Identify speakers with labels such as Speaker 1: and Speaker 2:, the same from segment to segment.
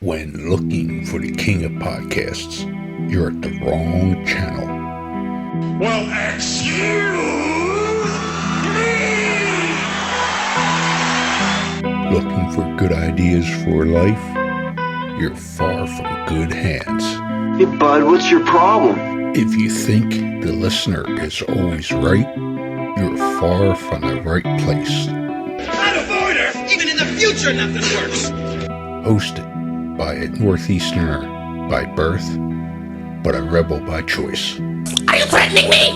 Speaker 1: When looking for the king of podcasts, you're at the wrong channel.
Speaker 2: Well, excuse me!
Speaker 1: Looking for good ideas for life? You're far from good hands.
Speaker 3: Hey, bud, what's your problem?
Speaker 1: If you think the listener is always right, you're far from the right place.
Speaker 2: Out of order! Even in the future, nothing works!
Speaker 1: Hosted by a Northeasterner by birth, but a rebel by choice.
Speaker 2: Are you threatening me?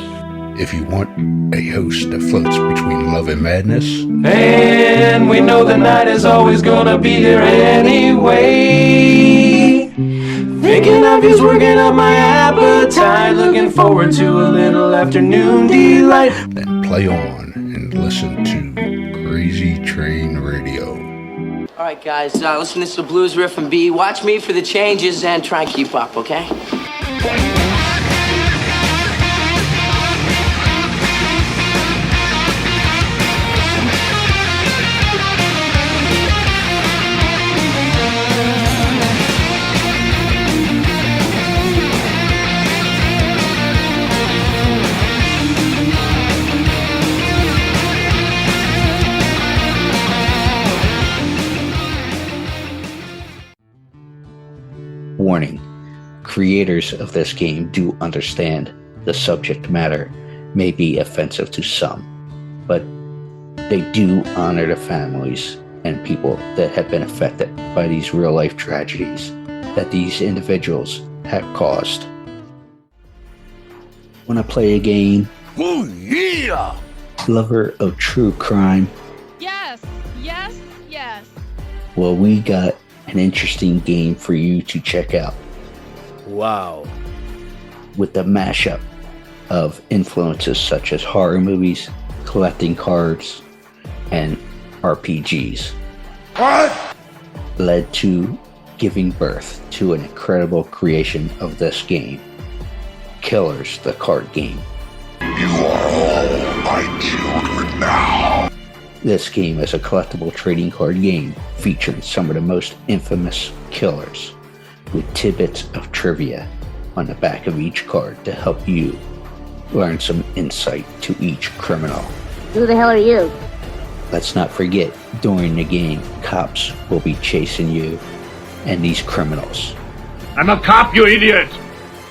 Speaker 1: If you want a host that floats between love and madness,
Speaker 4: and we know the night is always gonna be here anyway. Thinking of you's working up my appetite, looking forward to a little afternoon delight.
Speaker 1: then play on and listen to Crazy Train Radio.
Speaker 5: All right, guys, listen, this is the blues riff and B. Watch me for the changes and try and keep up, okay?
Speaker 6: Warning, creators of this game do understand the subject matter may be offensive to some, but they do honor the families and people that have been affected by these real-life tragedies that these individuals have caused. Want to play a game?
Speaker 2: Oh, yeah!
Speaker 6: Lover of true crime?
Speaker 7: Yes, yes, yes.
Speaker 6: Well, we got an interesting game for you to check out.
Speaker 4: Wow.
Speaker 6: With the mashup of influences such as horror movies, collecting cards, and RPGs.
Speaker 2: What?
Speaker 6: Led to giving birth to an incredible creation of this game, Killers, the card game.
Speaker 2: You are all my children now.
Speaker 6: This game is a collectible trading card game featuring some of the most infamous killers, with tidbits of trivia on the back of each card to help you learn some insight to each criminal.
Speaker 8: Who the hell are you?
Speaker 6: Let's not forget, during the game, cops will be chasing you and these criminals.
Speaker 2: I'm a cop, you idiot!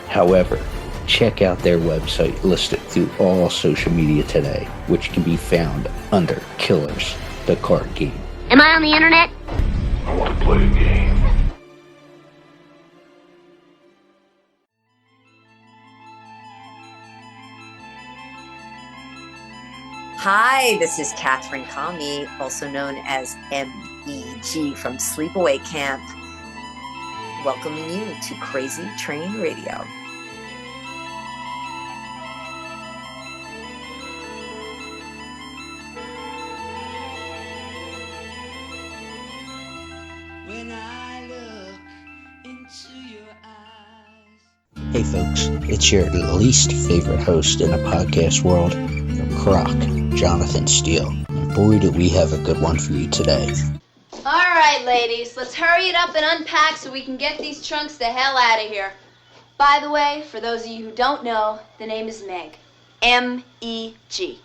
Speaker 6: However, check out their website listed through all social media today, which can be found under Killers, the card game.
Speaker 8: Am I on the internet?
Speaker 2: I want to play a game.
Speaker 9: Hi, this is Katherine Kamhi, also known as MEG from Sleepaway Camp, welcoming you to Crazy Train Radio.
Speaker 5: When I look into your eyes.
Speaker 6: Hey folks, it's your least favorite host in the podcast world, Croc, Jonathan Steele. And boy, do we have a good one for you today.
Speaker 7: All right, ladies, let's hurry it up and unpack so we can get these trunks the hell out of here. By the way, for those of you who don't know, the name is Meg. M-E-G.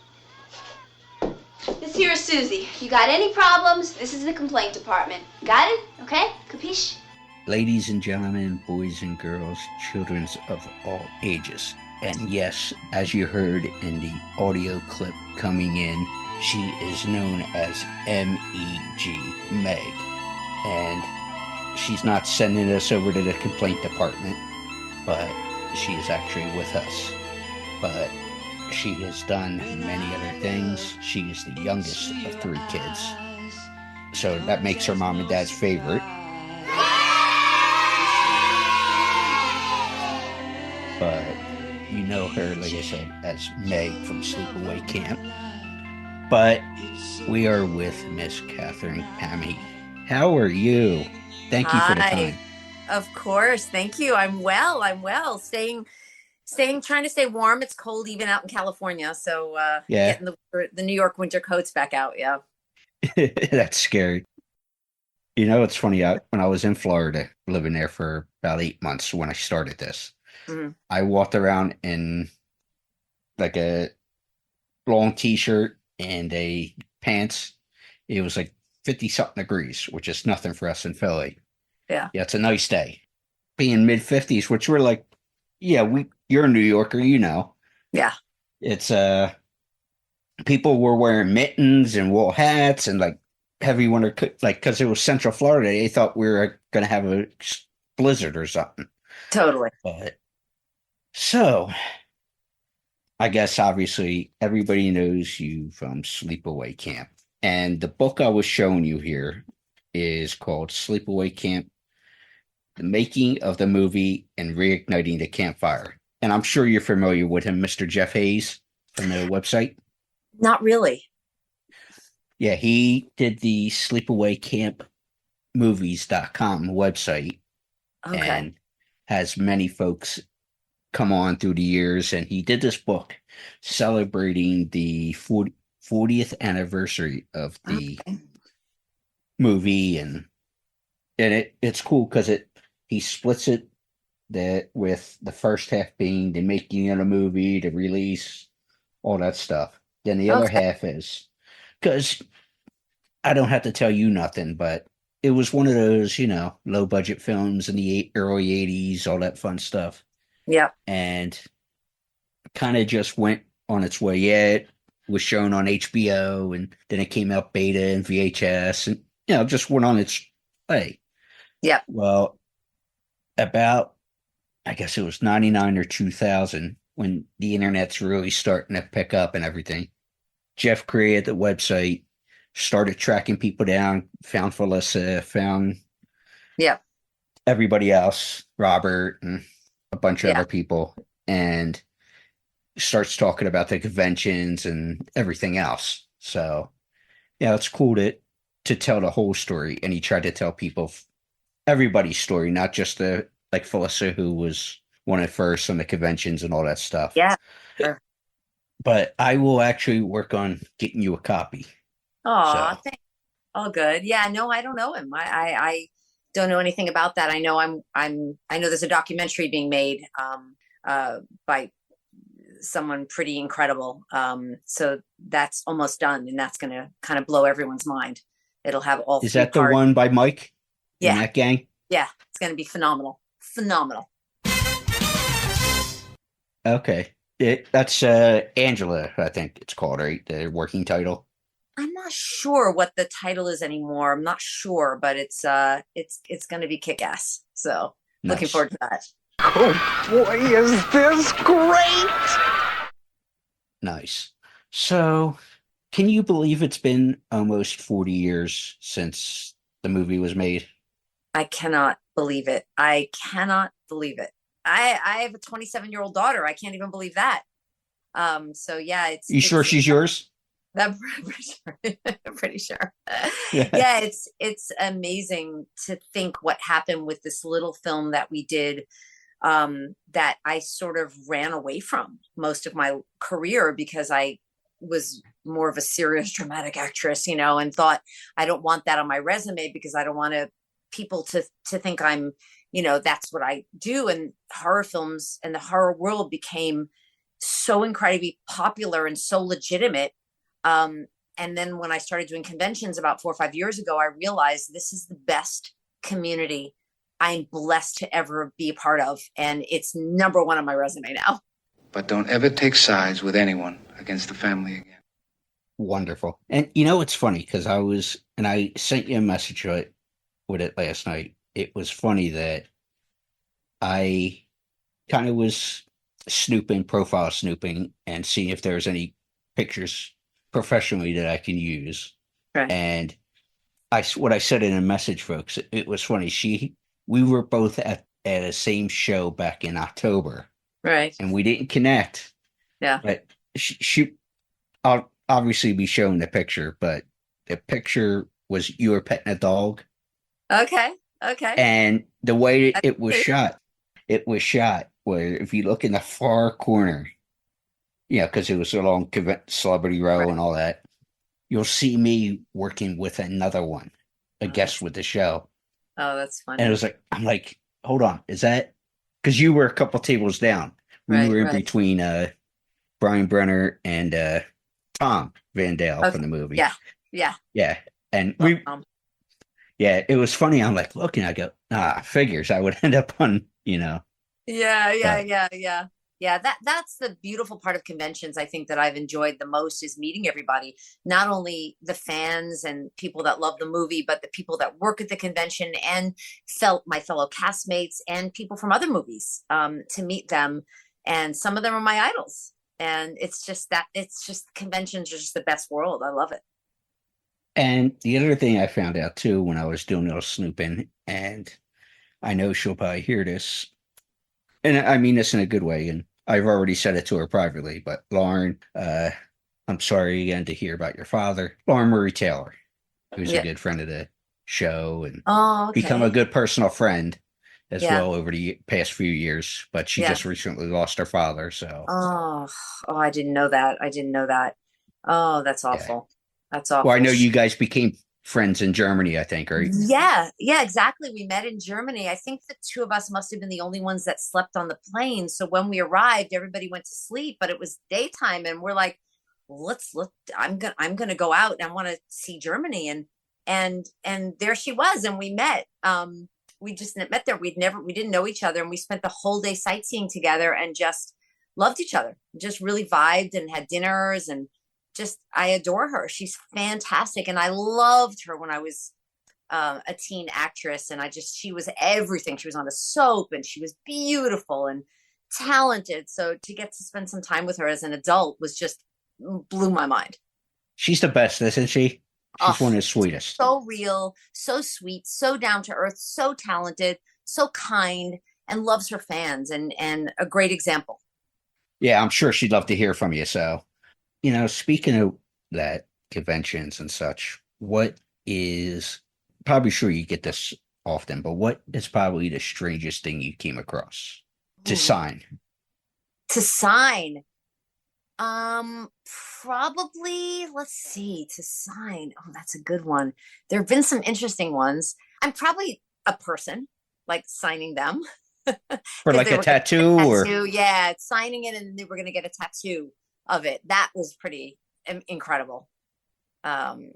Speaker 7: This here is Susie. If you got any problems, this is the complaint department. Got it? Okay? Capiche?
Speaker 6: Ladies and gentlemen, boys and girls, children of all ages. And yes, as you heard in the audio clip coming in, she is known as MEG, Meg. And she's not sending us over to the complaint department, but she is actually with us. But she has done many other things. She is the youngest of 3 kids. So that makes her mom and dad's favorite. But you know her, like I said, as Meg from Sleepaway Camp. But we are with Miss Katherine Kamhi. How are you? Thank you for the time.
Speaker 9: Of course. Thank you. I'm well. Trying to stay warm. It's cold even out in California. So getting the New York winter coats back out. Yeah.
Speaker 6: That's scary. You know, it's funny. When I was in Florida, living there for about 8 months when I started this,
Speaker 9: Mhm.
Speaker 6: I walked around in like a long t-shirt and a pants. It was like 50 something degrees, which is nothing for us in Philly.
Speaker 9: Yeah.
Speaker 6: Yeah, it's a nice day. Being mid 50s, which we're like, yeah, you're a New Yorker, you know.
Speaker 9: Yeah.
Speaker 6: It's people were wearing mittens and wool hats and like heavy winter like because it was Central Florida, they thought we were gonna have a blizzard or something.
Speaker 9: Totally.
Speaker 6: But so I guess obviously everybody knows you from Sleepaway Camp. And the book I was showing you here is called Sleepaway Camp: The Making of the Movie and Reigniting the Campfire. And I'm sure you're familiar with him, Mr. Jeff Hayes from the website.
Speaker 9: Not really.
Speaker 6: Yeah, he did the Sleepaway Camp movies.com website
Speaker 9: Okay.
Speaker 6: and has many folks come on through the years. And he did this book celebrating the 40th anniversary of the
Speaker 9: Okay.
Speaker 6: movie. And it's cool because he splits it that with the first half being the making of the movie, the release, all that stuff. Then the other
Speaker 9: Okay.
Speaker 6: half is because I don't have to tell you nothing, but it was one of those, low budget films in the early 80s, all that fun stuff.
Speaker 9: Yep.
Speaker 6: And kind of just went on its way. Yeah, it was shown on HBO and then it came out beta and VHS and, just went on its way.
Speaker 9: Yep.
Speaker 6: Well, about, I guess it was 99 or 2000 when the internet's really starting to pick up and everything. Jeff created the website, started tracking people down, found Felissa, found everybody else, Robert, and a bunch of other people, and starts talking about the conventions and everything else. So, yeah, it's cool to tell the whole story. And he tried to tell people everybody's story, not just like Felissa, who was one at first on the conventions and all that stuff.
Speaker 9: Yeah. Sure.
Speaker 6: But I will actually work on getting you a copy.
Speaker 9: Oh, thanks. All good. Yeah, no, I don't know him. I don't know anything about that. I know I know there's a documentary being made by someone pretty incredible. So that's almost done, and that's gonna kind of blow everyone's mind. It'll have all
Speaker 6: Is
Speaker 9: three
Speaker 6: that the
Speaker 9: parts.
Speaker 6: one by Mike?
Speaker 9: Yeah.
Speaker 6: In that gang?
Speaker 9: Yeah, it's gonna be phenomenal. Phenomenal.
Speaker 6: Okay. That's Angela, I think it's called, right? The working title.
Speaker 9: I'm not sure what the title is anymore. I'm not sure, but it's going to be kick-ass. So looking
Speaker 6: Nice.
Speaker 9: forward to that.
Speaker 2: Oh boy, is this great!
Speaker 6: Nice. So, can you believe it's been almost 40 years since the movie was made?
Speaker 9: I cannot believe it. I cannot believe it. I have a 27-year-old daughter. I can't even believe that. So yeah,
Speaker 6: You sure she's yours?
Speaker 9: I'm pretty sure.
Speaker 6: Yeah.
Speaker 9: Yeah, it's amazing to think what happened with this little film that we did, that I sort of ran away from most of my career because I was more of a serious dramatic actress, and thought I don't want that on my resume because I don't want people to think I'm, that's what I do. And horror films and the horror world became so incredibly popular and so legitimate. And then when I started doing conventions about 4 or 5 years ago, I realized this is the best community I'm blessed to ever be a part of. And it's number one on my resume now.
Speaker 10: But don't ever take sides with anyone against the family again.
Speaker 6: Wonderful. And it's funny because I sent you a message with it last night. It was funny that I kind of was profile snooping and seeing if there's any pictures professionally that I can use.
Speaker 9: Right.
Speaker 6: And what I said in a message, folks, it was funny. We were both at a same show back in October.
Speaker 9: Right.
Speaker 6: And we didn't connect.
Speaker 9: Yeah.
Speaker 6: But I'll obviously be showing the picture, but the picture was you were petting a dog.
Speaker 9: Okay.
Speaker 6: And the way it was shot where if you look in the far corner, because it was along Celebrity Row and all that, you'll see me working with another one. a guest with the show.
Speaker 9: Oh, that's funny.
Speaker 6: And it was like, I'm like, hold on, is that because you were a couple tables down? We were in between Brian Brenner and Tom Van Dale from the movie. Yeah. And it was funny. I'm like looking, I go, figures I would end up on,
Speaker 9: Yeah. That's the beautiful part of conventions. I think that I've enjoyed the most is meeting everybody, not only the fans and people that love the movie, but the people that work at the convention and my fellow castmates and people from other movies, to meet them. And some of them are my idols. And it's just conventions are just the best world. I love it.
Speaker 6: And the other thing I found out too, when I was doing a little snooping, and I know she'll probably hear this, and I mean this in a good way, and I've already said it to her privately, but Lauren, I'm sorry again to hear about your father, Lauren Murray Taylor, who's a good friend of the show and become a good personal friend as well over the past few years, but she just recently lost her father. So
Speaker 9: I didn't know that. Oh, that's awful. That's awful.
Speaker 6: Well, I know you guys became friends in Germany, I think, right?
Speaker 9: Yeah, exactly. We met in Germany. I think the two of us must have been the only ones that slept on the plane. So when we arrived, everybody went to sleep, but it was daytime, and we're like, let's look. I'm gonna go out and I want to see Germany, and there she was, and we met. We just met there. We didn't know each other, and we spent the whole day sightseeing together and just loved each other. Just really vibed and had dinners, and I adore her. She's fantastic. And I loved her when I was a teen actress, and she was everything. She was on a soap, and she was beautiful and talented. So to get to spend some time with her as an adult was just blew my mind.
Speaker 6: She's the best, isn't she? She's one of the sweetest.
Speaker 9: So real, so sweet, so down to earth, so talented, so kind, and loves her fans, and a great example.
Speaker 6: Yeah, I'm sure she'd love to hear from you. So, speaking of that, conventions and such, what is, probably sure you get this often, but what is probably the strangest thing you came across to sign?
Speaker 9: To sign? Probably, let's see, to sign. Oh, that's a good one. There have been some interesting ones. I'm probably a person, like signing them.
Speaker 6: For like a tattoo or?
Speaker 9: Yeah, signing it, and they were going to get a tattoo of it. That was pretty incredible.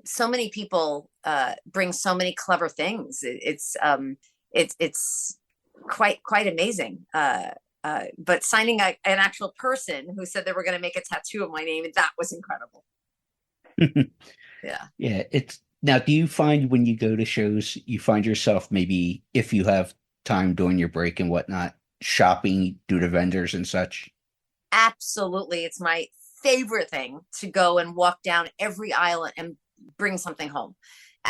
Speaker 9: So many people bring so many clever things. It's quite amazing. But signing an actual person who said they were going to make a tattoo of my name, and that was incredible.
Speaker 6: Yeah. Now, do you find when you go to shows, you find yourself maybe, if you have time during your break and whatnot, shopping due to vendors and such?
Speaker 9: Absolutely. It's my favorite thing to go and walk down every aisle and bring something home.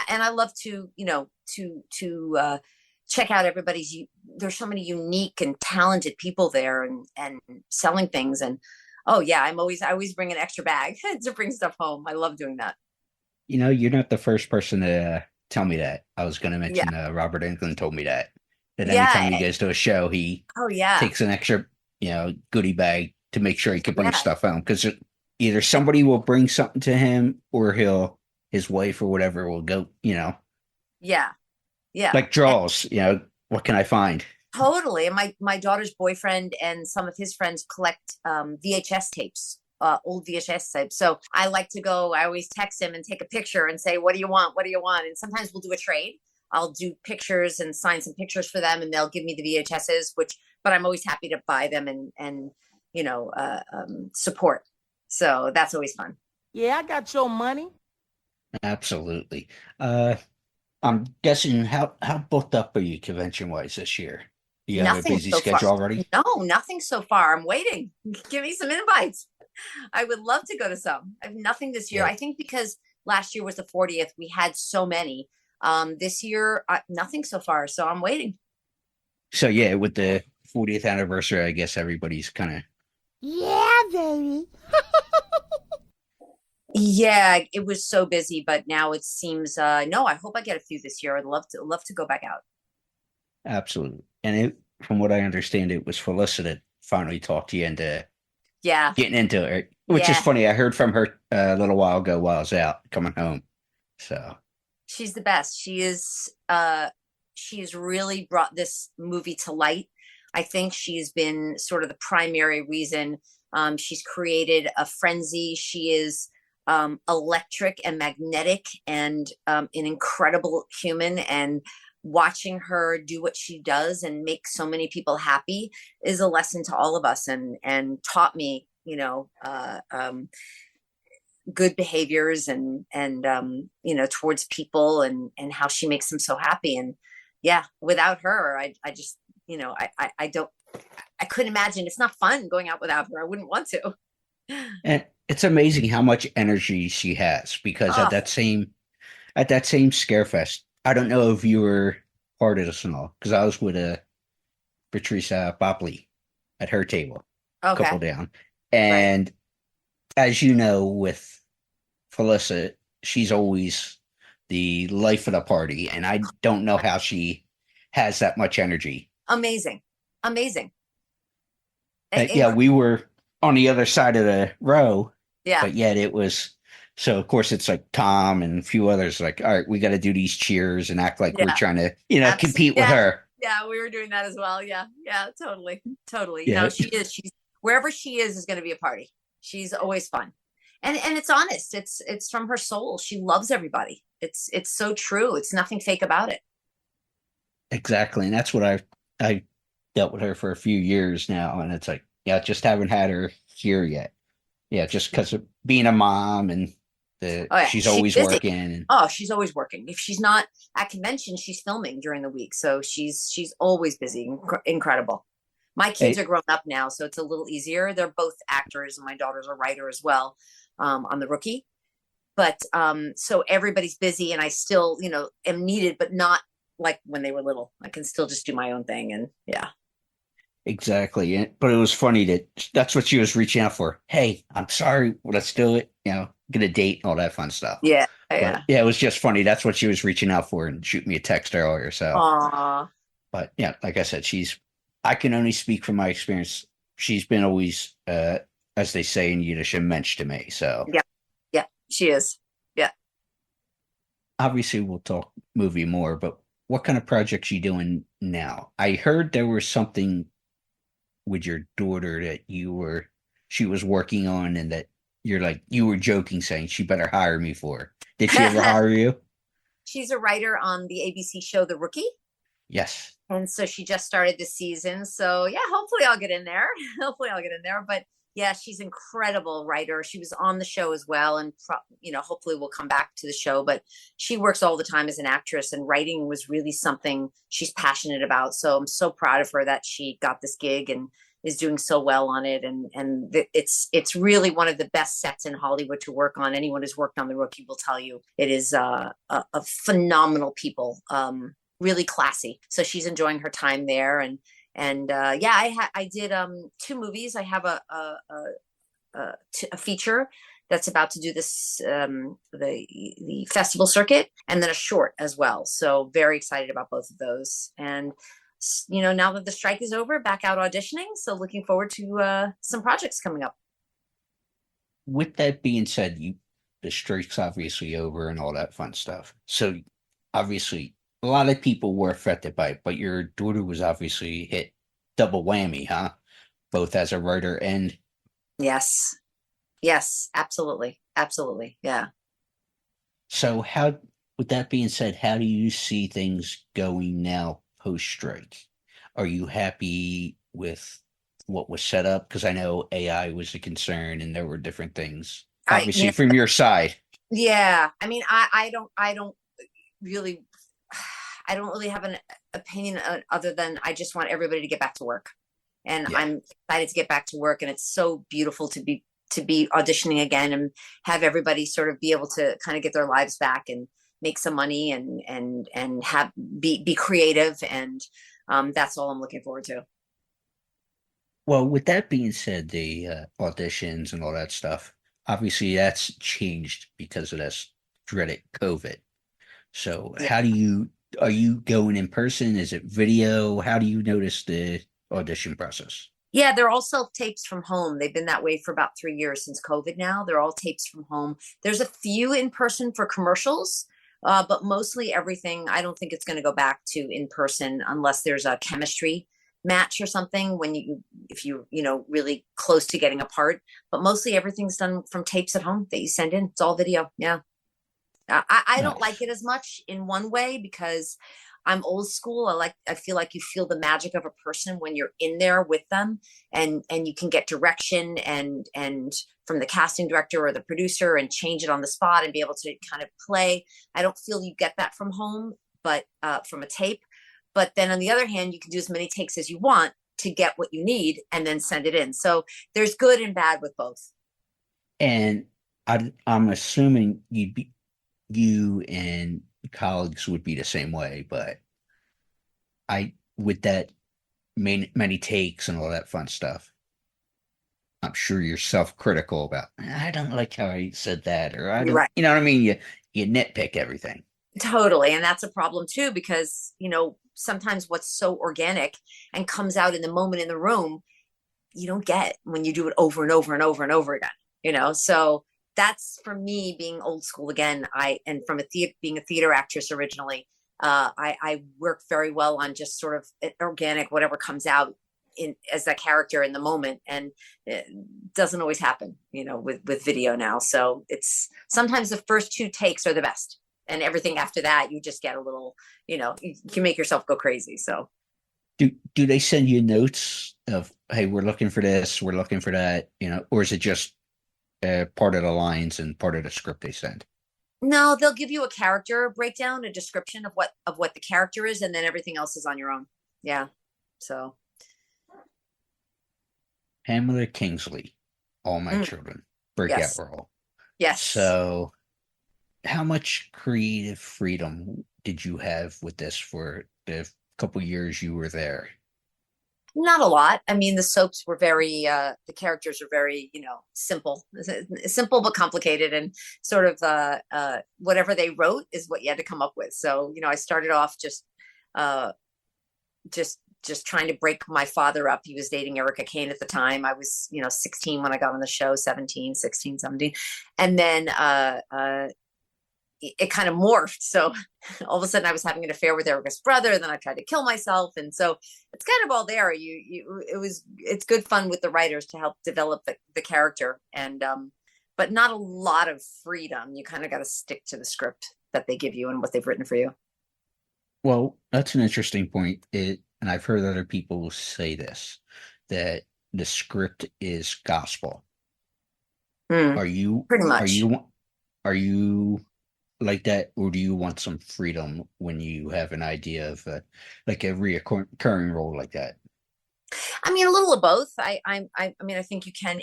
Speaker 9: And I love to, check out there's so many unique and talented people there and selling things. And I always bring an extra bag to bring stuff home. I love doing that.
Speaker 6: You're not the first person to tell me that. I was going to mention Robert Englund told me that anytime he goes to a show, he takes an extra, goodie bag to make sure he can bring stuff home. Because either somebody will bring something to him or his wife or whatever will go,
Speaker 9: Yeah.
Speaker 6: Like draws, what can I find?
Speaker 9: Totally. And my daughter's boyfriend and some of his friends collect VHS tapes, old VHS tapes. So I like to go, I always text him and take a picture and say, what do you want? What do you want? And sometimes we'll do a trade. I'll do pictures and sign some pictures for them, and they'll give me the VHSs, but I'm always happy to buy them and support. So that's always fun.
Speaker 11: Yeah, I got your money.
Speaker 6: Absolutely. I'm guessing how booked up are you convention wise this year? Do you have a busy schedule already?
Speaker 9: No, nothing so far. I'm waiting. Give me some invites. I would love to go to some. I have nothing this year. I think because last year was the 40th, we had so many. This year, nothing so far. So I'm waiting.
Speaker 6: So with the 40th anniversary, I guess everybody's kind of.
Speaker 11: Yeah, baby.
Speaker 9: Yeah, it was so busy, but now it seems no, I hope I get a few this year. I'd love to go back out.
Speaker 6: Absolutely. And from what I understand, it was Felicity that finally talked you into getting into it, which is funny. I heard from her a little while ago while I was out coming home. So
Speaker 9: She's the best. She has really brought this movie to light. I think she's been sort of the primary reason. She's created a frenzy. She is electric and magnetic and an incredible human. And watching her do what she does and make so many people happy is a lesson to all of us, and taught me, good behaviors and towards people, and how she makes them so happy. And yeah, without her, I just, I couldn't imagine. It's not fun going out without her. I wouldn't want to.
Speaker 6: And it's amazing how much energy she has, because at that same Scarefest, I don't know if you were part of this and all, because I was with Patrice Bopley at her table, a couple down. And as you know, with Felissa, she's always the life of the party, and I don't know how she has that much energy.
Speaker 9: Amazing.
Speaker 6: Yeah, we were on the other side of the row, but yet it was, so of course it's like Tom and a few others like, all right, we got to do these cheers and act like we're trying to, compete with her.
Speaker 9: Yeah, we were doing that as well. Yeah, totally.
Speaker 6: Yeah.
Speaker 9: She's wherever she is going to be a party. She's always fun. And it's honest. It's from her soul. She loves everybody. It's so true. It's nothing fake about it.
Speaker 6: Exactly. And that's what I dealt with her for a few years now. And it's like, just haven't had her here yet. Yeah, just because of being a mom and she's always working. And
Speaker 9: she's always working. If she's not at convention, she's filming during the week. So she's always busy. Incredible. My kids are grown up now, so it's a little easier. They're both actors, and my daughter's a writer as well, on The Rookie. But so everybody's busy, and I still, am needed, but not like when they were little. I can still just do my own thing, and yeah.
Speaker 6: Exactly. But it was funny that's what she was reaching out for. Hey, I'm sorry, let's do it. Get a date and all that fun stuff.
Speaker 9: Yeah.
Speaker 6: But, it was just funny. That's what she was reaching out for, and shoot me a text earlier. So, but yeah, like I said, I can only speak from my experience. She's been always, as they say in Yiddish, a mensch to me. So
Speaker 9: yeah, she is. Yeah.
Speaker 6: Obviously, we'll talk movie more, but what kind of projects you doing now? I heard there was something with your daughter that she was working on, and that you were joking saying she better hire me for. Did she ever hire you?
Speaker 9: She's a writer on the ABC show The Rookie.
Speaker 6: Yes.
Speaker 9: And so she just started this season. So yeah, hopefully I'll get in there. But yeah, she's an incredible writer. She was on the show as well, and hopefully we'll come back to the show. But she works all the time as an actress, and writing was really something she's passionate about. So I'm so proud of her that she got this gig and is doing so well on it. And it's really one of the best sets in Hollywood to work on. Anyone who's worked on The Rookie will tell you it is a phenomenal people. Really classy. So she's enjoying her time there. And I did 2 movies. I have a feature that's about to do this the festival circuit, and then a short as well. So very excited about both of those. And now that the strike is over, back out auditioning. So looking forward to some projects coming up.
Speaker 6: With that being said, the strike's obviously over and all that fun stuff. So obviously a lot of people were affected by it, but your daughter was obviously hit double whammy, huh? Both as a writer and...
Speaker 9: Yes, absolutely. Yeah.
Speaker 6: So with that being said, how do you see things going now post-strike? Are you happy with what was set up? Because I know AI was a concern and there were different things, obviously, from your side.
Speaker 9: Yeah. I mean, I don't really have an opinion other than I just want everybody to get back to work, and I'm excited to get back to work. And it's so beautiful to be auditioning again and have everybody sort of be able to kind of get their lives back and make some money and be creative. And that's all I'm looking forward to.
Speaker 6: Well, with that being said, the auditions and all that stuff, obviously that's changed because of this dreaded COVID. So are you going in person? Is it video? How do you notice the audition process?
Speaker 9: Yeah, they're all self-tapes from home. They've been that way for about 3 years since COVID now. They're all tapes from home. There's a few in person for commercials, But mostly everything, I don't think it's going to go back to in person unless there's a chemistry match or something if you really close to getting apart. But mostly everything's done from tapes at home that you send in. It's all video. Yeah. I don't like it as much in one way because I'm old school. I feel like you feel the magic of a person when you're in there with them, and you can get direction and from the casting director or the producer and change it on the spot and be able to kind of play. I don't feel you get that from home, but from a tape. But then on the other hand, you can do as many takes as you want to get what you need and then send it in. So there's good and bad with both.
Speaker 6: And I'm assuming you and colleagues would be the same way, but with that many takes and all that fun stuff, I'm sure you're self-critical about, I don't like how I said that, or I don't,
Speaker 9: right.
Speaker 6: You know what I mean? You nitpick everything.
Speaker 9: Totally. And that's a problem too, because, sometimes what's so organic and comes out in the moment in the room, you don't get when you do it over and over and over and over again, so that's for me being old school again. And from being a theater actress originally, I work very well on just sort of organic, whatever comes out as that character in the moment. And it doesn't always happen, with video now. So it's sometimes the first 2 takes are the best. And everything after that, you just get a little, you can make yourself go crazy. So
Speaker 6: do they send you notes of, hey, we're looking for this, we're looking for that, or is it just part of the lines and part of the script they send?
Speaker 9: No, they'll give you a character breakdown, a description of what the character is, and then everything else is on your own. Yeah. So
Speaker 6: Pamela Kingsley, All My Children, breakout role.
Speaker 9: Yes.
Speaker 6: So how much creative freedom did you have with this for the couple years you were there?
Speaker 9: Not a lot. I mean, the soaps were very, the characters were very, simple but complicated, and sort of whatever they wrote is what you had to come up with. So, I started off just trying to break my father up. He was dating Erica Kane at the time. I was, 16 when I got on the show, 16, 17. And then it kind of morphed. So all of a sudden I was having an affair with Erica's brother. Then I tried to kill myself. And so it's kind of all there. It's good fun with the writers to help develop the character, and, but not a lot of freedom. You kind of got to stick to the script that they give you and what they've written for you.
Speaker 6: Well, that's an interesting point. And I've heard other people say this, that the script is gospel. Are you
Speaker 9: pretty much?
Speaker 6: Are you like that, or do you want some freedom when you have an idea of like a recurring role like that?
Speaker 9: I mean, a little of both. I mean, I think you can,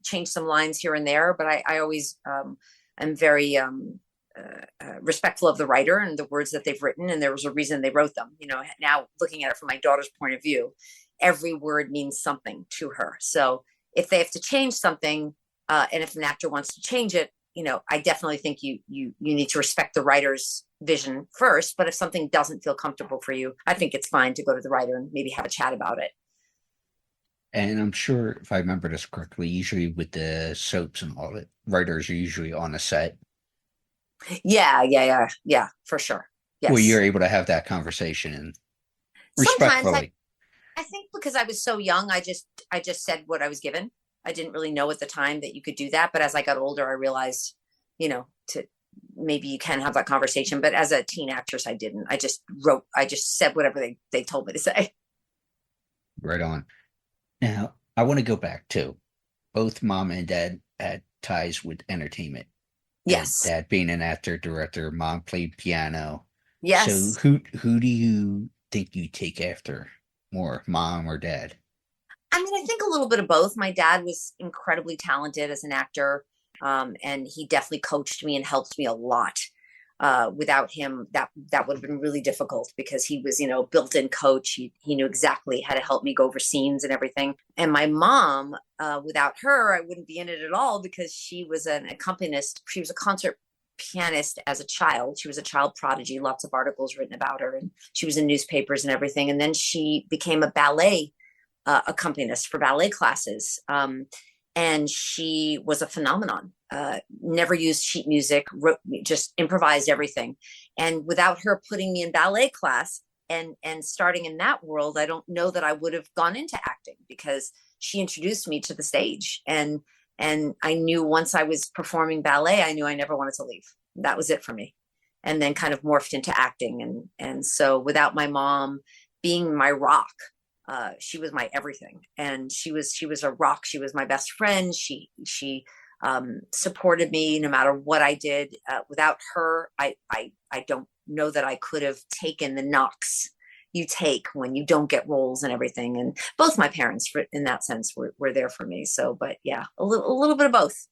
Speaker 9: change some lines here and there, but I always am very respectful of the writer and the words that they've written, and there was a reason they wrote them. Now looking at it from my daughter's point of view, every word means something to her. So if they have to change something, and if an actor wants to change it, I definitely think you need to respect the writer's vision first. But if something doesn't feel comfortable for you, I think it's fine to go to the writer and maybe have a chat about it.
Speaker 6: And I'm sure, if I remember this correctly, usually with the soaps and all that, writers are usually on a set.
Speaker 9: Yeah, for sure. Yes.
Speaker 6: Well, you're able to have that conversation and respectfully.
Speaker 9: Sometimes I think because I was so young, I just said what I was given. I didn't really know at the time that you could do that. But as I got older, I realized, maybe you can have that conversation. But as a teen actress, I didn't. I just said whatever they told me to say.
Speaker 6: Right on. Now, I want to go back to both mom and dad had ties with entertainment.
Speaker 9: Yes.
Speaker 6: Dad being an actor, director, mom played piano.
Speaker 9: Yes.
Speaker 6: So who do you think you take after more, mom or dad?
Speaker 9: I mean, I think a little bit of both. My dad was incredibly talented as an actor, and he definitely coached me and helped me a lot. Without him, that would have been really difficult because he was, built-in coach. He knew exactly how to help me go over scenes and everything. And my mom, without her, I wouldn't be in it at all because she was an accompanist. She was a concert pianist as a child. She was a child prodigy, lots of articles written about her, and she was in newspapers and everything. And then she became a ballet accompanist for ballet classes. and she was a phenomenon. Never used sheet music, just improvised everything. And without her putting me in ballet class and starting in that world, I don't know that I would have gone into acting, because she introduced me to the stage. And I knew once I was performing ballet, I knew I never wanted to leave. That was it for me. And then kind of morphed into acting. And so without my mom being my rock, she was my everything. And she was a rock. She was my best friend. She supported me no matter what I did. Without her, I don't know that I could have taken the knocks you take when you don't get roles and everything. And both my parents, in that sense, were there for me. So, but yeah, a little bit of both.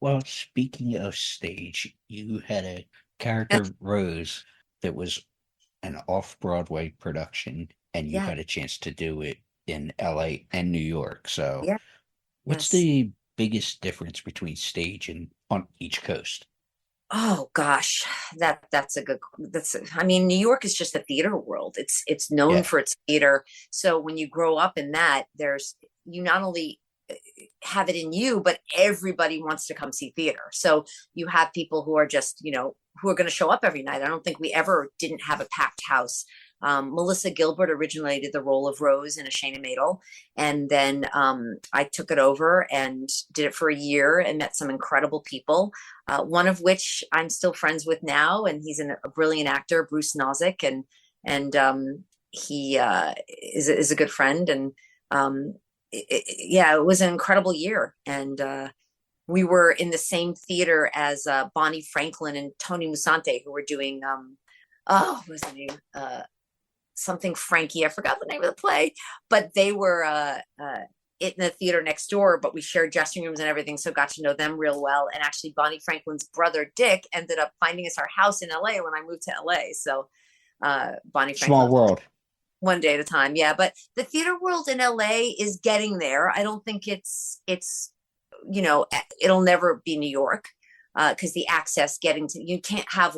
Speaker 6: Well, speaking of stage, you had a character, Rose, that was an off-Broadway production, and you had a chance to do it in LA and New York. So what's the biggest difference between stage and on each coast?
Speaker 9: Oh gosh, I mean, New York is just a theater world. It's known for its theater. So when you grow up in that, you not only have it in you, but everybody wants to come see theater. So you have people who are just, who are going to show up every night. I don't think we ever didn't have a packed house. Melissa Gilbert originally did the role of Rose in A Shana Madel. And then I took it over and did it for a year and met some incredible people, one of which I'm still friends with now. And he's a brilliant actor, Bruce Nozick. And he is a good friend. And it was an incredible year. And we were in the same theater as Bonnie Franklin and Tony Musante, who were doing, what was the name? Something Frankie. I forgot the name of the play, but they were in the theater next door, but we shared dressing rooms and everything. So got to know them real well. And actually Bonnie Franklin's brother, Dick, ended up finding us our house in LA when I moved to LA. So Bonnie Franklin.
Speaker 6: Small world.
Speaker 9: One day at a time. Yeah. But the theater world in LA is getting there. I don't think it's, it'll never be New York because the access you can't have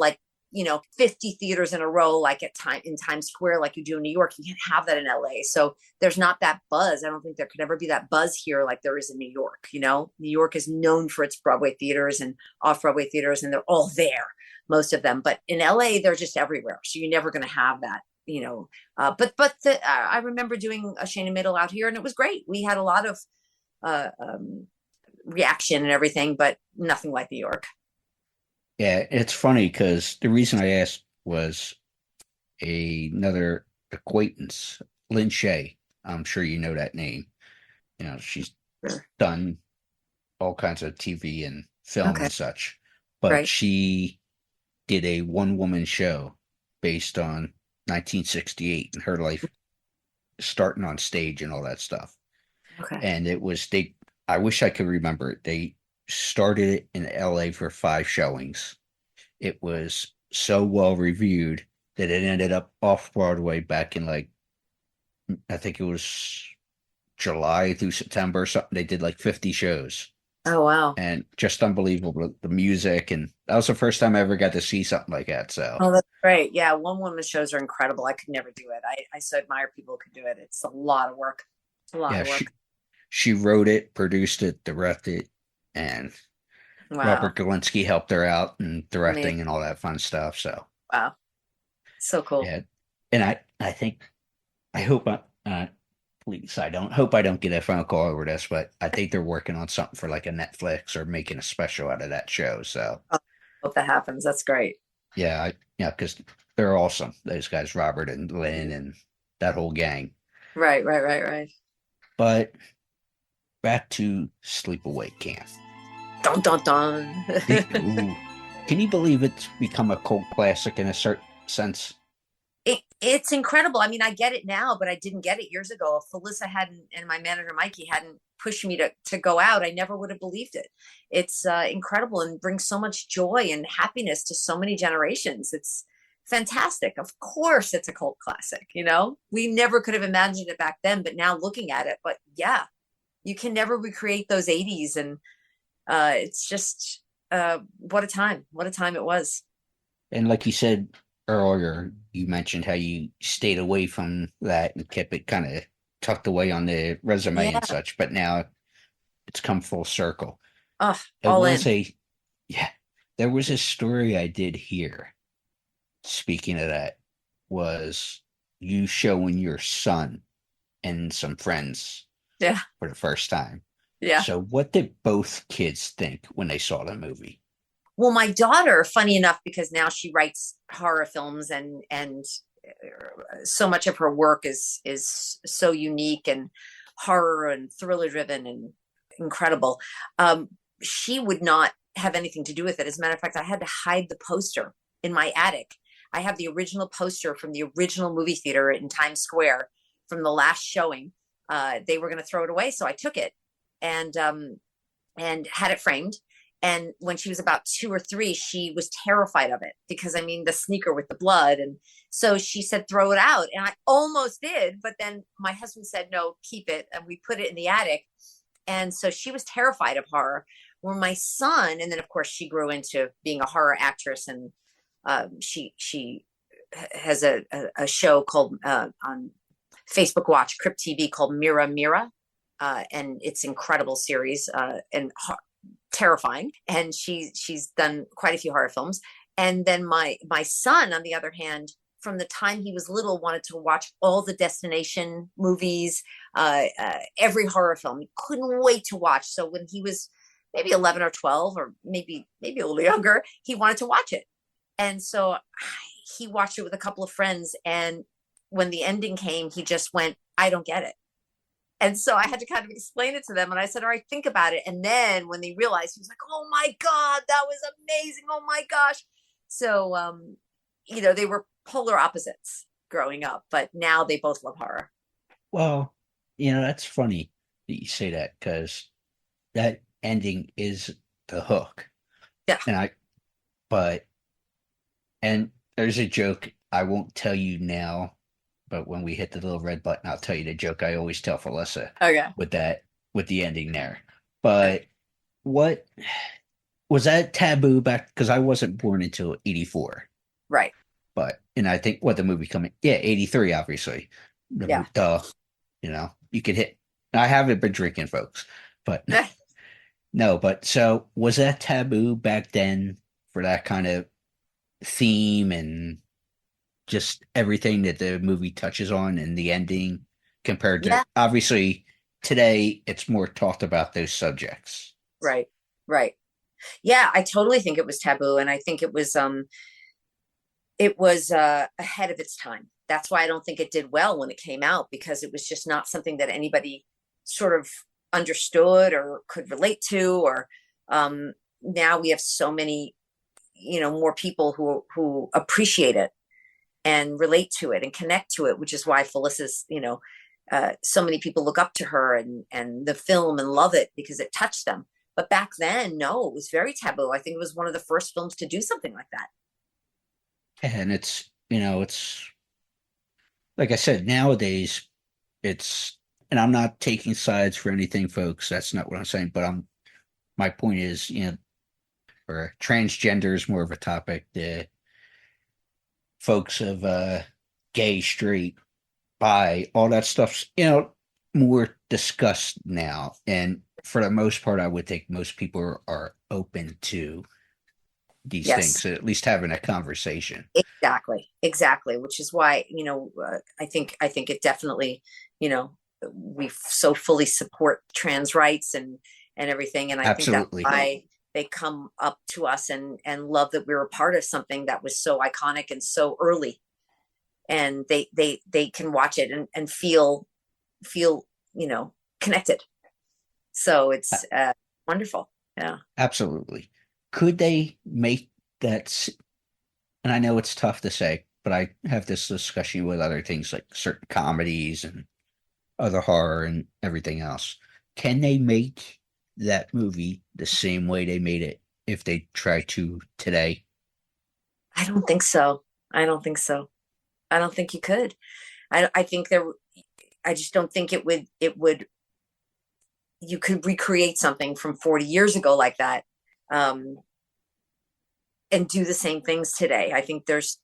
Speaker 9: 50 theaters in a row, like in Times Square, like you do in New York. You can't have that in LA. So there's not that buzz. I don't think there could ever be that buzz here like there is in New York. New York is known for its Broadway theaters and off-Broadway theaters, and they're all there, most of them. But in LA, they're just everywhere. So you're never going to have that. I remember doing A Shana Madel out here, and it was great. We had a lot of reaction and everything, but nothing like New York.
Speaker 6: Yeah, it's funny because the reason I asked was another acquaintance, Lynn Shay. I'm sure you know that name. She's done all kinds of TV and film and such, but she did a one-woman show based on 1968 and her life starting on stage and all that stuff.
Speaker 9: Okay.
Speaker 6: And it was, I wish I could remember it. They started it in LA for 5 showings. It was so well reviewed that it ended up off Broadway back in I think it was July through September or something. They did 50 shows.
Speaker 9: Oh, wow.
Speaker 6: And just unbelievable, the music. And that was the first time I ever got to see something like that. So.
Speaker 9: Oh, that's great. Yeah. One-woman shows are incredible. I could never do it. I so admire people who could do it. It's a lot of work. It's a lot of work.
Speaker 6: She wrote it, produced it, directed, and Robert Galinsky helped her out in directing and all that fun stuff. So
Speaker 9: wow, so cool.
Speaker 6: Yeah, and I hope please, I don't get a phone call over this, but I think they're working on something for a Netflix or making a special out of that show. So
Speaker 9: I hope that happens. That's great.
Speaker 6: Yeah, because they're awesome. Those guys, Robert and Lynn and that whole gang.
Speaker 9: Right.
Speaker 6: But back to Sleepaway Camp.
Speaker 9: Dun, dun, dun.
Speaker 6: Can you believe it's become a cult classic in a certain sense?
Speaker 9: It's incredible. I mean, I get it now, but I didn't get it years ago. If Felissa and my manager Mikey hadn't pushed me to go out, I never would have believed it. It's incredible and brings so much joy and happiness to so many generations. It's fantastic. Of course, it's a cult classic. We never could have imagined it back then, but now looking at it, but yeah, you can never recreate those 80s, and it's just what a time it was.
Speaker 6: And like you said earlier, you mentioned how you stayed away from that and kept it kind of tucked away on the resume and such, but now it's come full circle.
Speaker 9: Oh,
Speaker 6: It
Speaker 9: all
Speaker 6: was
Speaker 9: in.
Speaker 6: yeah, there was a story I did hear. Speaking of that, was you showing your son and some friends
Speaker 9: Yeah.
Speaker 6: for the first time.
Speaker 9: Yeah.
Speaker 6: So what did both kids think when they saw the movie?
Speaker 9: Well, my daughter, funny enough, because now she writes horror films, and so much of her work is so unique and horror and thriller driven and incredible. She would not have anything to do with it. As a matter of fact, I had to hide the poster in my attic. I have the original poster from the original movie theater in Times Square from the last showing. They were going to throw it away, so I took it and had it framed. And when she was about 2 or 3, she was terrified of it because, I mean, the sneaker with the blood. And so she said, throw it out. And I almost did. But then my husband said, no, keep it. And we put it in the attic. And so she was terrified of horror. Where my son, and then, of course, she grew into being a horror actress. And she has a show called on Facebook Watch, Crypt TV, called Mira Mira. And it's an incredible series and terrifying. And she's done quite a few horror films. And then my son, on the other hand, from the time he was little, wanted to watch all the Destination movies, every horror film. He couldn't wait to watch. So when he was maybe 11 or 12, or maybe a little younger, he wanted to watch it. And so he watched it with a couple of friends. And when the ending came, he just went, I don't get it. And so I had to kind of explain it to them. And I said, all right, think about it. And then when they realized, he was like, oh my God, that was amazing. Oh my gosh. So, they were polar opposites growing up, but now they both love horror.
Speaker 6: Well, that's funny that you say that, because that ending is the hook.
Speaker 9: Yeah.
Speaker 6: And there's a joke I won't tell you now, but when we hit the little red button, I'll tell you the joke I always tell Felissa.
Speaker 9: Okay.
Speaker 6: With the ending there. But what was that taboo back? Because I wasn't born until 84.
Speaker 9: Right.
Speaker 6: And I think the movie coming, 83, obviously. Duh. You could hit. I haven't been drinking, folks, but no. But so was that taboo back then for that kind of theme and just everything that the movie touches on in the ending, compared to obviously today it's more talked about those subjects.
Speaker 9: Right. Yeah, I totally think it was taboo. And I think it was ahead of its time. That's why I don't think it did well when it came out, because it was just not something that anybody sort of understood or could relate to. Or now we have so many, more people who appreciate it and relate to it and connect to it, which is why Felissa's, so many people look up to her and the film and love it because it touched them. But back then, no, it was very taboo. I think it was one of the first films to do something like that.
Speaker 6: And it's like I said, nowadays it's, and I'm not taking sides for anything, folks. That's not what I'm saying. But my point is, or transgender is more of a topic. The folks of gay, straight, bi, all that stuff's more discussed now. And for the most part, I would think most people are open to these things, at least having a conversation.
Speaker 9: Exactly. Which is why, I think it definitely, we so fully support trans rights and everything. And I think that's why they come up to us and love that we're a part of something that was so iconic and so early. And they can watch it and feel, connected. So it's wonderful. Yeah,
Speaker 6: absolutely. Could they make that? And I know it's tough to say, but I have this discussion with other things like certain comedies and other horror and everything else. Can they make that movie the same way they made it if they try to today?
Speaker 9: I don't think so. I don't think you could. I just don't think it would, you could recreate something from 40 years ago like that. And do the same things today. I think there's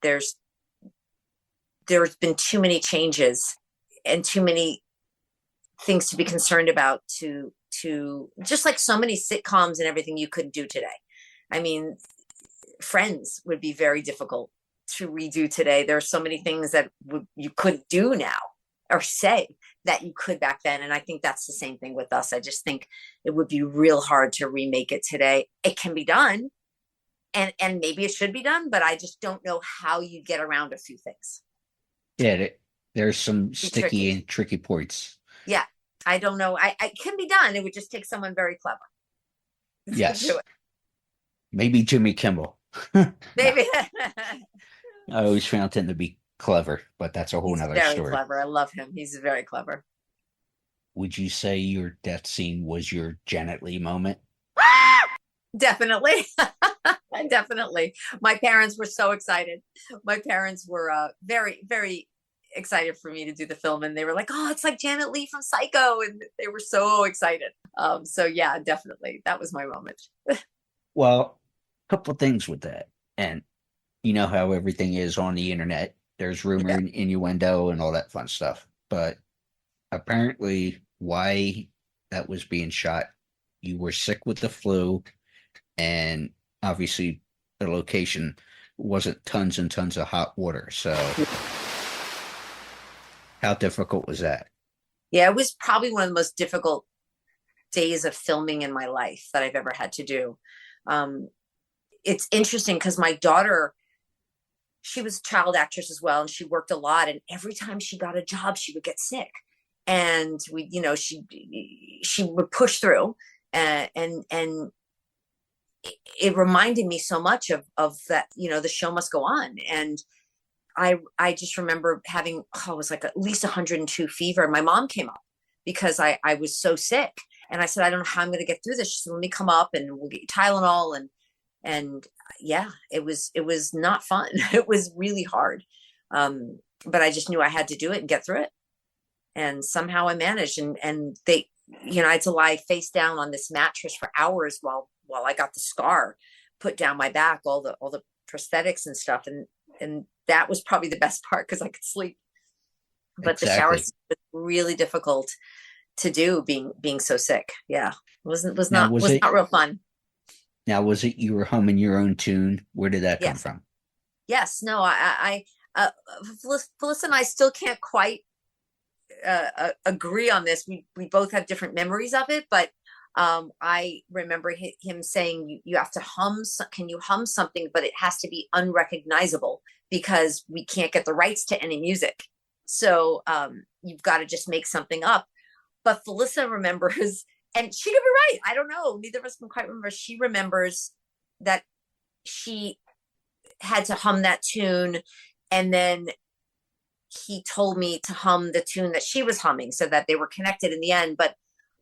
Speaker 9: been too many changes and too many things to be concerned about to to, just like so many sitcoms and everything you couldn't do today. I mean, Friends would be very difficult to redo today. There are so many things that you couldn't do now or say that you could back then. And I think that's the same thing with us. I just think it would be real hard to remake it today. It can be done, and maybe it should be done, but I just don't know how you get around a few things.
Speaker 6: Yeah, there's some sticky and tricky points.
Speaker 9: Yeah, I don't know. It can be done. It would just take someone very clever.
Speaker 6: Yes.
Speaker 9: To do it.
Speaker 6: Maybe Jimmy Kimmel.
Speaker 9: Maybe.
Speaker 6: I always found him to be clever, but that's a whole nother
Speaker 9: very
Speaker 6: story.
Speaker 9: Clever. I love him. He's very clever.
Speaker 6: Would you say your death scene was your Janet Leigh moment?
Speaker 9: Definitely. Definitely. My parents were so excited. My parents were very, very excited for me to do the film, and they were like, "Oh, it's like Janet Leigh from Psycho," and they were so excited. So yeah, definitely, that was my moment.
Speaker 6: Well, a couple things with that, and you know how everything is on the internet. There's rumor and innuendo and all that fun stuff, but apparently, why that was being shot, you were sick with the flu, and obviously the location wasn't tons and tons of hot water. So how difficult was that?
Speaker 9: Yeah, it was probably one of the most difficult days of filming in my life that I've ever had to do. It's interesting because my daughter, she was a child actress as well, and she worked a lot, and every time she got a job, she would get sick. And she would push through, and it reminded me so much of that, the show must go on. And I just remember having, it was like at least 102 fever. My mom came up because I was so sick, and I said, I don't know how I'm going to get through this. She said, let me come up and we'll get you Tylenol. And yeah, it was not fun. It was really hard. But I just knew I had to do it and get through it. And somehow I managed, and they, I had to lie face down on this mattress for hours while I got the scar put down my back, all the prosthetics and stuff. And that was probably the best part because I could sleep. But the shower was really difficult to do, being so sick. Yeah, it was not real fun.
Speaker 6: Now, was it you were humming your own tune? Where did that come from?
Speaker 9: Yes, no, Phyllis and I still can't quite agree on this. We both have different memories of it, but I remember him saying, you have to hum. Can you hum something? But it has to be unrecognizable because we can't get the rights to any music. So you've got to just make something up. But Felissa remembers, and she could be right. I don't know. Neither of us can quite remember. She remembers that she had to hum that tune, and then he told me to hum the tune that she was humming so that they were connected in the end. But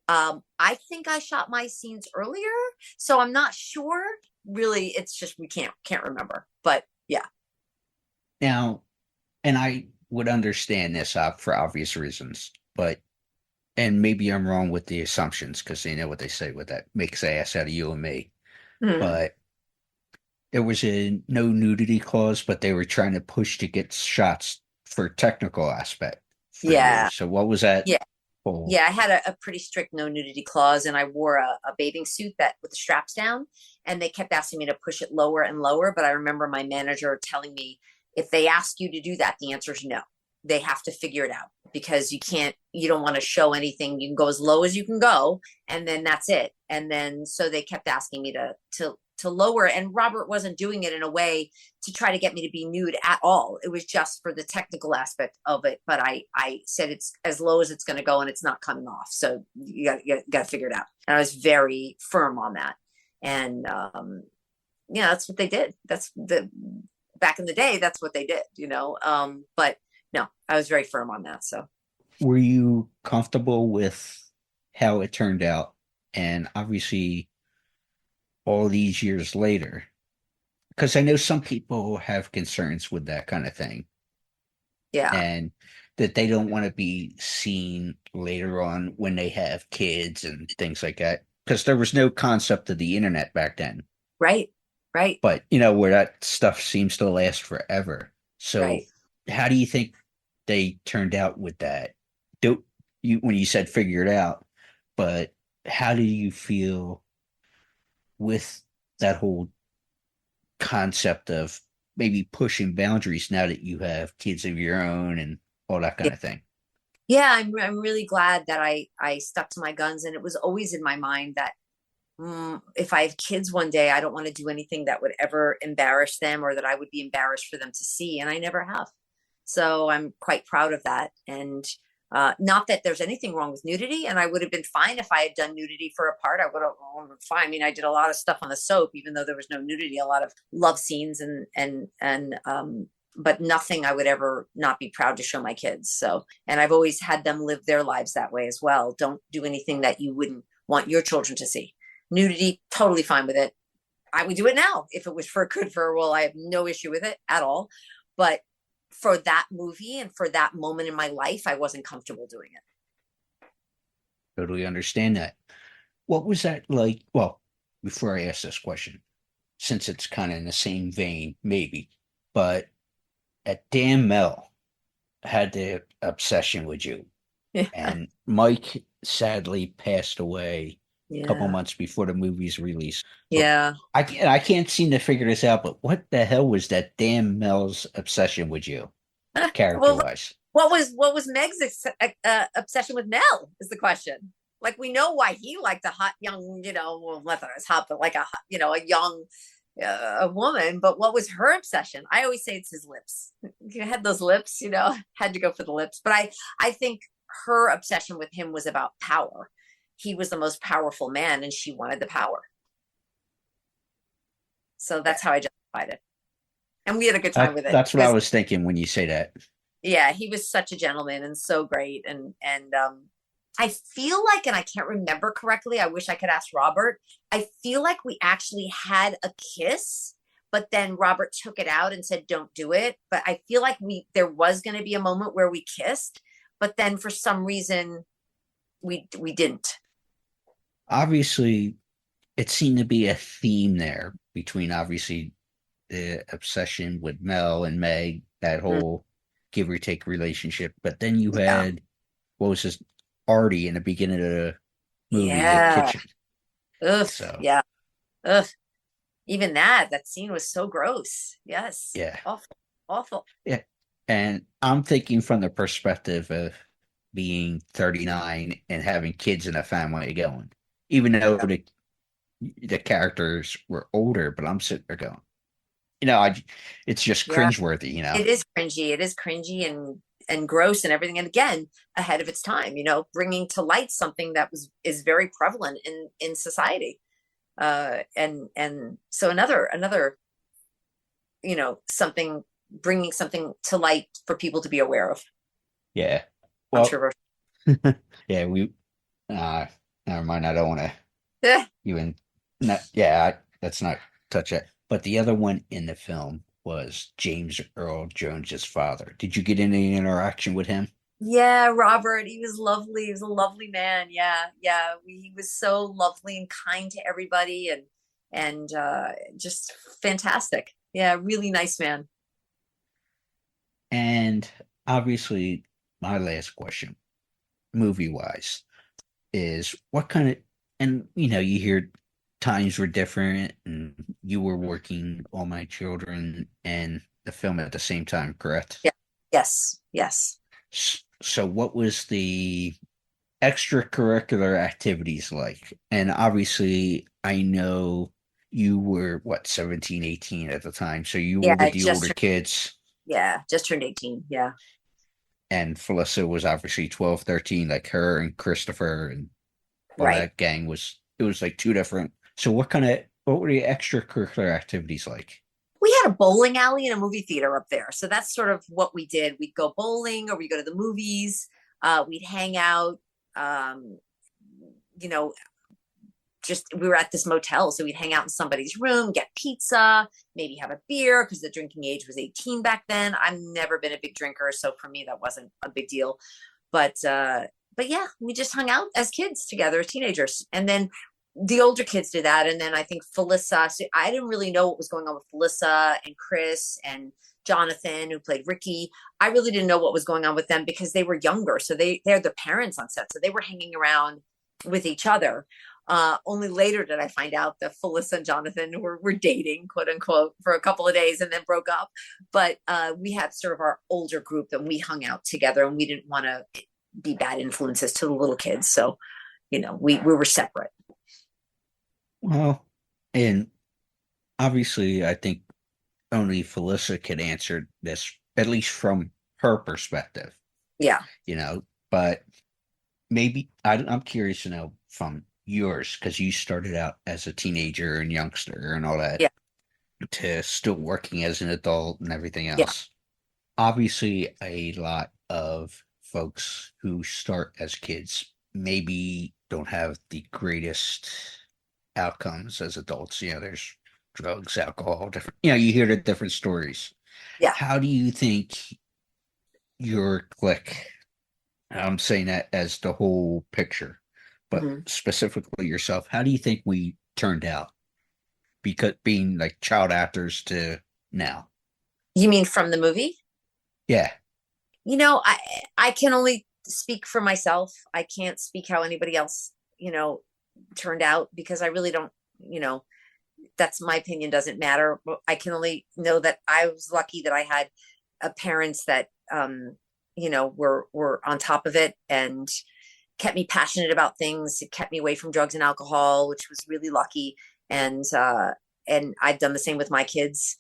Speaker 9: I think I shot my scenes earlier, so I'm not sure. Really, it's just we can't remember. But yeah.
Speaker 6: Now, and I would understand this for obvious reasons, and maybe I'm wrong with the assumptions because they know what they say with that makes ass out of you and me. Mm-hmm. But there was a no nudity clause, but they were trying to push to get shots for technical aspect.
Speaker 9: Yeah.
Speaker 6: You. So what was that?
Speaker 9: Yeah. Yeah, I had a pretty strict no nudity clause, and I wore a bathing suit with the straps down, and they kept asking me to push it lower and lower. But I remember my manager telling me, if they ask you to do that, the answer is no. They have to figure it out because you don't want to show anything. You can go as low as you can go, and then that's it. And then, so they kept asking me to lower, and Robert wasn't doing it in a way to try to get me to be nude at all. It was just for the technical aspect of it. But I said it's as low as it's going to go, and it's not coming off. So you got to figure it out. And I was very firm on that. And that's what they did. Back in the day, that's what they did, but no, I was very firm on that. So
Speaker 6: were you comfortable with how it turned out? And obviously all these years later, because I know some people have concerns with that kind of thing.
Speaker 9: Yeah.
Speaker 6: And that they don't want to be seen later on when they have kids and things like that. Because there was no concept of the internet back then.
Speaker 9: Right.
Speaker 6: But, where that stuff seems to last forever. So how do you think they turned out with that? When you said figure it out, but how do you feel with that whole concept of maybe pushing boundaries now that you have kids of your own and all that kind
Speaker 9: Yeah.
Speaker 6: of thing?
Speaker 9: Yeah, I'm really glad that I stuck to my guns, and it was always in my mind that if I have kids one day, I don't want to do anything that would ever embarrass them or that I would be embarrassed for them to see, and I never have. So I'm quite proud of that. And not that there's anything wrong with nudity, and I would have been fine if I had done nudity for a part. I would have been fine. I mean, I did a lot of stuff on the soap, even though there was no nudity, a lot of love scenes and but nothing I would ever not be proud to show my kids. So, and I've always had them live their lives that way as well. Don't do anything that you wouldn't want your children to see. Nudity, totally fine with it. I would do it now if it was for good for a role. I have no issue with it at all. But for that movie and for that moment in my life, I wasn't comfortable doing it.
Speaker 6: Totally understand that. What was that like? Well, before I ask this question, since it's kind of in the same vein, maybe, but Dan Mel had the obsession with you, and Mike sadly passed away a couple months before the movie's release.
Speaker 9: Yeah.
Speaker 6: I can't seem to figure this out, but what the hell was that Dan Mel's obsession with you, character-wise?
Speaker 9: Well, what was Meg's obsession with Mel is the question. Like, we know why he liked a hot young, well, not that it's hot, but like a young a woman. But what was her obsession? I always say it's his lips. He had those lips, had to go for the lips. But I think her obsession with him was about power. He was the most powerful man, and she wanted the power. So that's how I justified it. And we had a good time with it.
Speaker 6: That's what I was thinking when you say that.
Speaker 9: Yeah, he was such a gentleman and so great. And I feel like, and I can't remember correctly, I wish I could ask Robert, I feel like we actually had a kiss, but then Robert took it out and said, don't do it. But I feel like there was going to be a moment where we kissed, but then for some reason we didn't.
Speaker 6: Obviously, it seemed to be a theme there between obviously the obsession with Mel and Meg, that whole give or take relationship. But then you had, what was this, Artie in the beginning of the movie, the kitchen.
Speaker 9: Ugh, so. Yeah. Ugh. Even that scene was so gross. Yes.
Speaker 6: Yeah.
Speaker 9: Awful.
Speaker 6: Yeah. And I'm thinking from the perspective of being 39 and having kids in a family going, even though the characters were older, but I'm sitting there going, it's just cringeworthy,
Speaker 9: It is cringy. It is cringy and gross and everything. And again, ahead of its time, bringing to light something that is very prevalent in society. And so another, bringing something to light for people to be aware of.
Speaker 6: Yeah. Well,
Speaker 9: controversial.
Speaker 6: Yeah. Never mind. I don't want to even, let's not touch it. But the other one in the film was James Earl Jones's father. Did you get any interaction with him?
Speaker 9: Yeah, Robert. He was lovely. He was a lovely man. Yeah. He was so lovely and kind to everybody, and just fantastic. Yeah, really nice man.
Speaker 6: And obviously, my last question, movie-wise, is what kind of, and you hear times were different and you were working All My Children and the film at the same time, correct?
Speaker 9: Yeah. Yes.
Speaker 6: So what was the extracurricular activities like? And obviously I know you were 17, 18 at the time. So you were with the older kids.
Speaker 9: Yeah. Just turned 18. Yeah.
Speaker 6: And Felissa was obviously 12, 13, like her and Christopher and all that gang it was like two different. So what were the extracurricular activities like?
Speaker 9: We had a bowling alley and a movie theater up there. So that's sort of what we did. We'd go bowling or we'd go to the movies. We'd hang out, we were at this motel. So we'd hang out in somebody's room, get pizza, maybe have a beer because the drinking age was 18 back then. I've never been a big drinker. So for me, that wasn't a big deal. But yeah, we just hung out as kids together, as teenagers. And then the older kids did that. And then I think Felissa, so I didn't really know what was going on with Felissa and Chris and Jonathan, who played Ricky. I really didn't know what was going on with them because they were younger. So they're the parents on set. So they were hanging around with each other. Only later did I find out that Phyllis and Jonathan were dating, quote unquote, for a couple of days and then broke up. But we had sort of our older group and we hung out together, and we didn't want to be bad influences to the little kids. So, we were separate.
Speaker 6: Well, and obviously, I think only Felissa could answer this, at least from her perspective.
Speaker 9: Yeah.
Speaker 6: But maybe I'm curious to know from yours, because you started out as a teenager and youngster and all that,
Speaker 9: yeah,
Speaker 6: to still working as an adult and everything else.
Speaker 9: Yeah.
Speaker 6: Obviously, a lot of folks who start as kids maybe don't have the greatest outcomes as adults. There's drugs, alcohol, different, you hear the different stories.
Speaker 9: Yeah.
Speaker 6: How do you think your clique, I'm saying that as the whole picture, but specifically yourself, how do you think we turned out? Because being like child actors to now.
Speaker 9: You mean from the movie?
Speaker 6: Yeah.
Speaker 9: I can only speak for myself. I can't speak how anybody else, turned out, because I really don't, that's my opinion, doesn't matter. I can only know that I was lucky that I had parents that, were on top of it and kept me passionate about things. It kept me away from drugs and alcohol, which was really lucky. And I've done the same with my kids.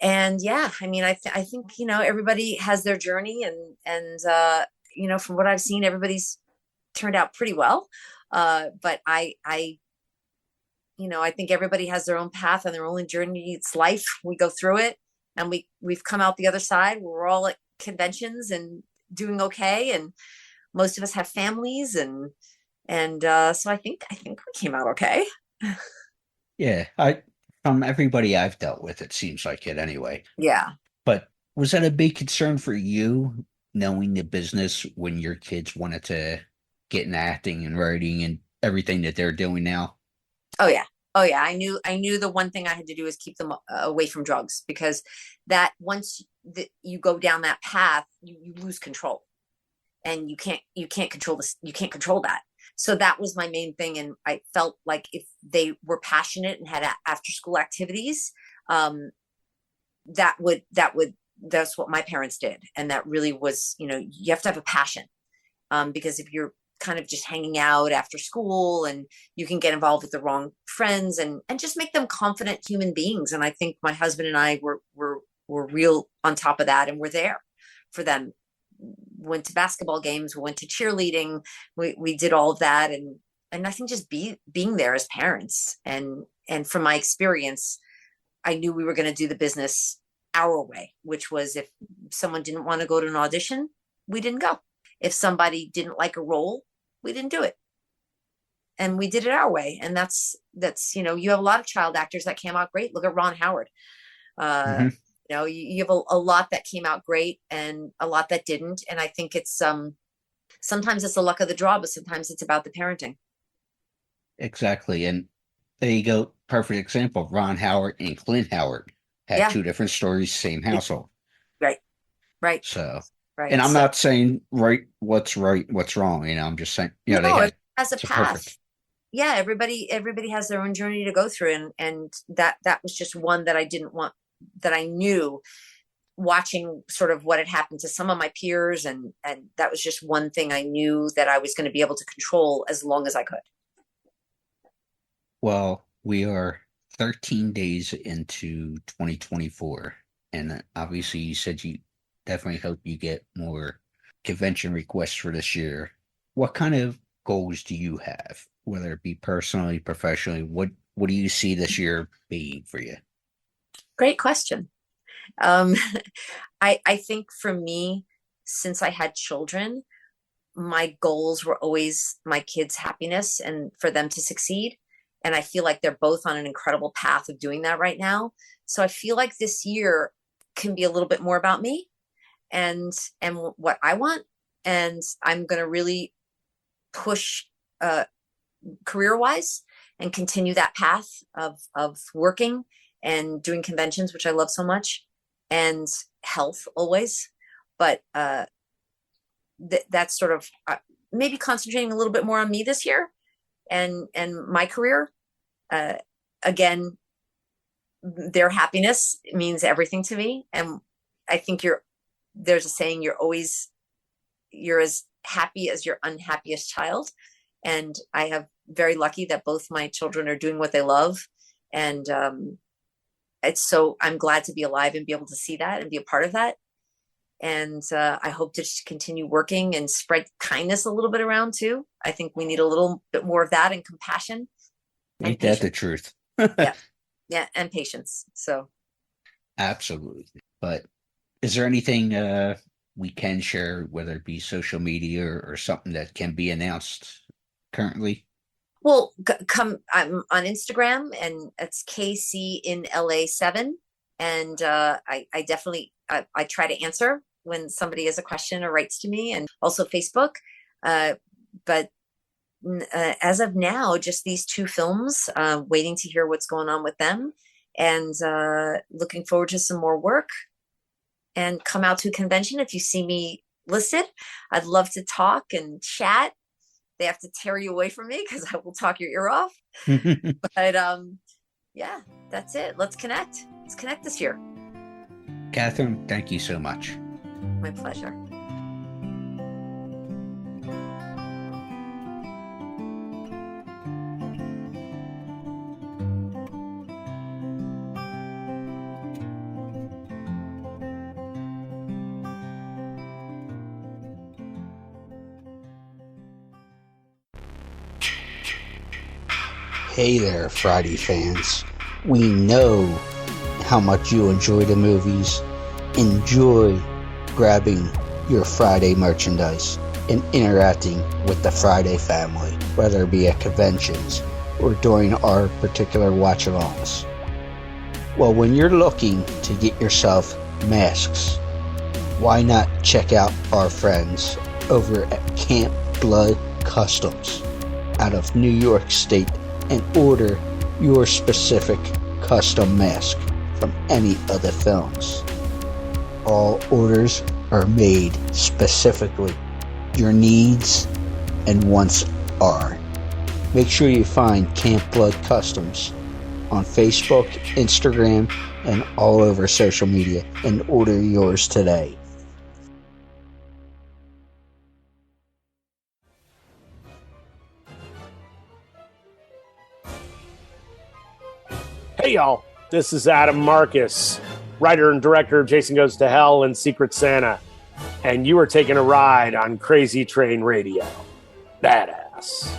Speaker 9: And yeah, I mean, I think, everybody has their journey, and from what I've seen, everybody's turned out pretty well. But I think everybody has their own path and their own journey. It's life. We go through it, and we've come out the other side. We're all at conventions and doing okay. And most of us have families, and so I think we came out okay.
Speaker 6: Yeah. From everybody I've dealt with, it seems like it anyway.
Speaker 9: Yeah.
Speaker 6: But was that a big concern for you, knowing the business, when your kids wanted to get in acting and writing and everything that they're doing now?
Speaker 9: Oh yeah. I knew the one thing I had to do is keep them away from drugs, because that once you go down that path, you lose control, and you can't control this. You can't control that. So that was my main thing. And I felt like if they were passionate and had after school activities, that's what my parents did. And that really was, you have to have a passion, because if you're kind of just hanging out after school, and you can get involved with the wrong friends and just make them confident human beings. And I think my husband and I were real on top of that, and we're there for them. Went to basketball games, we went to cheerleading, we did all of that. And I think just being there as parents, and from my experience, I knew we were going to do the business our way, which was, if someone didn't want to go to an audition, we didn't go. If somebody didn't like a role, we didn't do it. And we did it our way. And that's, you have a lot of child actors that came out great. Look at Ron Howard. You have a lot that came out great and a lot that didn't. And I think it's sometimes it's the luck of the draw, but sometimes it's about the parenting.
Speaker 6: Exactly. And there you go. Perfect example. Ron Howard and Clint Howard had two different stories, same household.
Speaker 9: Right.
Speaker 6: So,
Speaker 9: right.
Speaker 6: And I'm not saying what's wrong. I'm just saying, they
Speaker 9: has a path. Perfect. Yeah. Everybody has their own journey to go through. And that was just one that I didn't want, that I knew, watching sort of what had happened to some of my peers. And that was just one thing I knew that I was going to be able to control as long as I could.
Speaker 6: Well, we are 13 days into 2024. And obviously you said you definitely hope you get more convention requests for this year. What kind of goals do you have, whether it be personally, professionally? What do you see this year being for you?
Speaker 9: Great question. I think for me, since I had children, my goals were always my kids' happiness and for them to succeed. And I feel like they're both on an incredible path of doing that right now. So I feel like this year can be a little bit more about me and what I want. And I'm going to really push career-wise and continue that path of working and doing conventions, which I love so much, and health always. But that's sort of maybe concentrating a little bit more on me this year and my career. Again, their happiness means everything to me. And I think there's a saying, you're as happy as your unhappiest child. And I have very lucky that both my children are doing what they love. And I'm glad to be alive and be able to see that and be a part of that. And I hope to just continue working and spread kindness a little bit around too. I think we need a little bit more of that and compassion.
Speaker 6: Ain't that the truth?
Speaker 9: Yeah, and patience. So
Speaker 6: absolutely. But is there anything we can share, whether it be social media or something that can be announced currently?
Speaker 9: Well, I'm on Instagram, and it's KC in LA7. And I definitely I try to answer when somebody has a question or writes to me, and also Facebook. But as of now, just these 2 films, waiting to hear what's going on with them, and looking forward to some more work. And come out to a convention if you see me listed. I'd love to talk and chat. They have to tear you away from me because I will talk your ear off. But yeah, that's it. Let's connect. Let's connect this year.
Speaker 6: Katherine, thank you so much.
Speaker 9: My pleasure.
Speaker 6: Hey there, Friday fans. We know how much you enjoy the movies. Enjoy grabbing your Friday merchandise and interacting with the Friday family, whether it be at conventions or during our particular watch-alongs. Well, when you're looking to get yourself masks, why not check out our friends over at Camp Blood Customs out of New York State and order your specific custom mask from any of the films. All orders are made specifically. Your needs and wants are. Make sure you find Camp Blood Customs on Facebook, Instagram, and all over social media and order yours today.
Speaker 12: Hey y'all, this is Adam Marcus, writer and director of Jason Goes to Hell and Secret Santa, and you are taking a ride on Crazy Train Radio. Badass.